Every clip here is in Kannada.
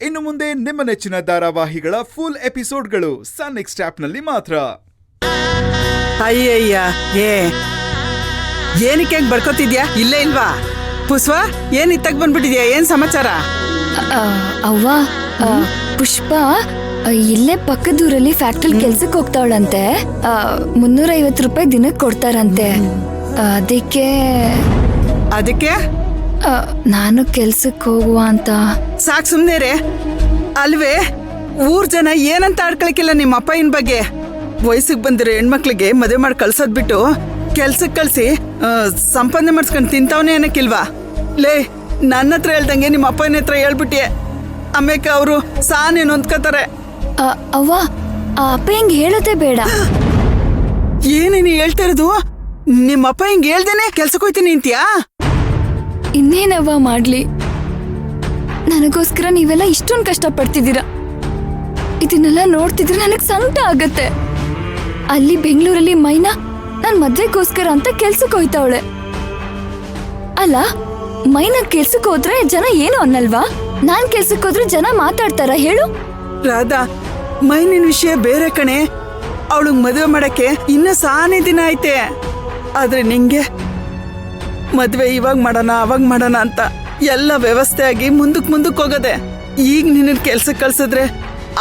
ಇನ್ನು ಮುಂದೆ ನಿಮ್ಮ ನೆಚ್ಚಿನ ಧಾರಾವಾಹಿಗಳ ಫುಲ್ ಎಪಿಸೋಡ್ಗಳು ಸನ್ ನೆಕ್ಸ್ಟ್ ಆಪ್ನಲ್ಲಿ ಮಾತ್ರ. ಅಯ್ಯಯ್ಯ ಏನಕ್ಕೆ ಬಡ್ಕೋತಿದ್ಯಾ? ಇಲ್ಲೇ ಇಲ್ವಾ ಪುಷ್ಪ? ಏನ್ ಇತ್ತಾಗ ಬಂದ್ಬಿಟ್ಟಿದ್ಯಾ? ಏನ್ ಸಮಾಚಾರ? ಅವ್ವ, ಪುಷ್ಪ ಇಲ್ಲೇ ಪಕ್ಕದೂರಲ್ಲಿ ಫ್ಯಾಕ್ಟ್ರಿ ಕೆಲ್ಸಕ್ಕೆ ಹೋಗ್ತಾವಳಂತೆ. 350 ರೂಪಾಯಿ ದಿನಕ್ಕೆ ಕೊಡ್ತಾರಂತೆ. ಅದಕ್ಕೆ ನಾನು ಕೆಲ್ಸಕ್ಕೆ ಹೋಗುವ ಅಂತ. ಸಾಕ್ ಸುಮ್ನೆ ರೇ. ಅಲ್ವೇ ಊರ್ ಜನ ಏನಂತ ಆಡ್ಕೊಳಕಿಲ್ಲ ನಿಮ್ಮ ಅಪ್ಪಯ್ಯನ ಬಗ್ಗೆ. ವಯಸ್ಸಿಗೆ ಬಂದಿರೋ ಹೆಣ್ಮಕ್ಳಿಗೆ ಮದುವೆ ಮಾಡಿ ಕಳ್ಸೋದ್ ಬಿಟ್ಟು ಕೆಲ್ಸಕ್ಕೆ ಕಳ್ಸಿ ಸಂಪಾದನೆ ಮಾಡಿಸ್ಕೊಂಡು ತಿಂತವನೇ ಏನಕ್ಕಿಲ್ವಾ? ಲೇ, ನನ್ನ ಹತ್ರ ಹೇಳ್ದಂಗೆ ನಿಮ್ಮ ಅಪ್ಪನ ಹತ್ರ ಹೇಳ್ಬಿಟ್ಟೆ. ಆಮೇಲೆ ಅವರು ಸಾನೇ ನೊಂದ್ಕೋತಾರೆ. ಅವ್ವ, ಅಪ್ಪ ಹಿಂಗ್ ಹೇಳೋದೇ ಬೇಡ. ಏನೇನು ಹೇಳ್ತಾ ಇರೋದು? ನಿಮ್ಮಪ್ಪ ಹಿಂಗ್ ಹೇಳ್ದೇನೆ ಕೆಲ್ಸಕ್ಕೆ ಹೋಯ್ತೀನಿ ಅಂತೀಯಾ? ಇನ್ನೇನವ್ವ ಮಾಡ್ಲಿ? ನನಗೋಸ್ಕರ ನೀವೆಲ್ಲ ಇಷ್ಟೊಂದು ಕಷ್ಟ ಪಡ್ತಿದ್ದೀರಾ. ಇದನ್ನೆಲ್ಲ ನೋಡ್ತಿದ್ರೆ ನನಗ್ ಸಂಕಟ ಆಗತ್ತೆ. ಅಲ್ಲಿ ಬೆಂಗಳೂರಲ್ಲಿ ಮೈನಾ ನನ್ ಮದ್ವೆಗೋಸ್ಕರ ಅಂತ ಕೆಲ್ಸಕ್ಕೆ ಹೋಯ್ತಾವಳೆ. ಅಲ್ಲ, ಮೈನಾ ಕೆಲ್ಸಕ್ಕೆ ಹೋದ್ರೆ ಜನ ಏನು ಅನ್ನಲ್ವಾ? ನಾನ್ ಕೆಲ್ಸಕ್ಕೆ ಹೋದ್ರೆ ಜನ ಮಾತಾಡ್ತಾರ ಹೇಳು? ರಾಧಾ, ಮೈನಿನ ವಿಷಯ ಬೇರೆ ಕಣೆ. ಅವಳಿಗೆ ಮದುವೆ ಮಾಡಕ್ಕೆ ಇನ್ನ ಸಾನೇ ದಿನ ಐತೆ. ಆದ್ರೆ ನಿಂಗೆ ಮದ್ವೆ ಇವಾಗ ಮಾಡೋಣ ಅವಾಗ ಮಾಡೋಣ ಅಂತ ಎಲ್ಲ ವ್ಯವಸ್ಥೆ ಆಗಿ ಮುಂದಕ್ಕೆ ಹೋಗದೆ. ಈಗ ನಿನ್ನ ಕೆಲ್ಸಕ್ಕೆ ಕಳ್ಸಿದ್ರೆ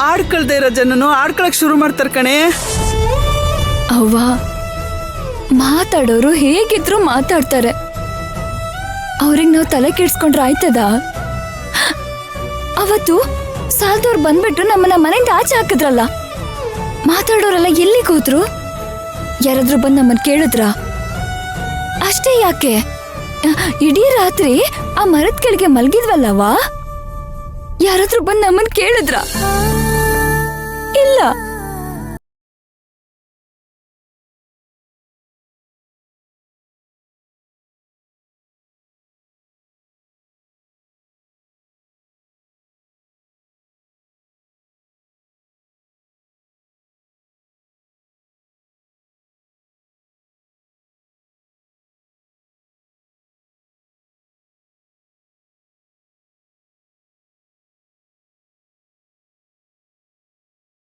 ಆಡ್ಕೊಳ್ದೆ ಇರೋ ಜನನು ಆಡ್ಕೊಳಕ್ ಶುರು ಮಾಡ್ತಾರ ಕಣೆ. ಅವ್ವ, ಮಾತಾಡೋರು ಹೇಗಿದ್ರು ಮಾತಾಡ್ತಾರೆ. ಅವ್ರಿಗೆ ನಾವು ತಲೆ ಕೆಡ್ಸ್ಕೊಂಡ್ರೆ ಆಯ್ತದ? ಅವತ್ತು ಸಾಲದವ್ರು ಬಂದ್ಬಿಟ್ಟು ನಮ್ಮನ್ನ ಮನೆಯಿಂದ ಆಚೆ ಹಾಕಿದ್ರಲ್ಲ, ಮಾತಾಡೋರೆಲ್ಲ ಎಲ್ಲಿಗೆ ಹೋದ್ರು? ಯಾರಾದ್ರೂ ಬಂದು ನಮ್ಮನ್ನ ಕೇಳಿದ್ರ? ಅಷ್ಟೇ ಯಾಕೆ, ಇಡೀ ರಾತ್ರಿ ಆ ಮರದ ಕೆಳಗೆ ಮಲಗಿದ್ವಲ್ಲವಾ, ಯಾರಾದ್ರೂ ಬಂದು ನಮ್ಮನ್ನ ಕೇಳಿದ್ರ? ಇಲ್ಲ.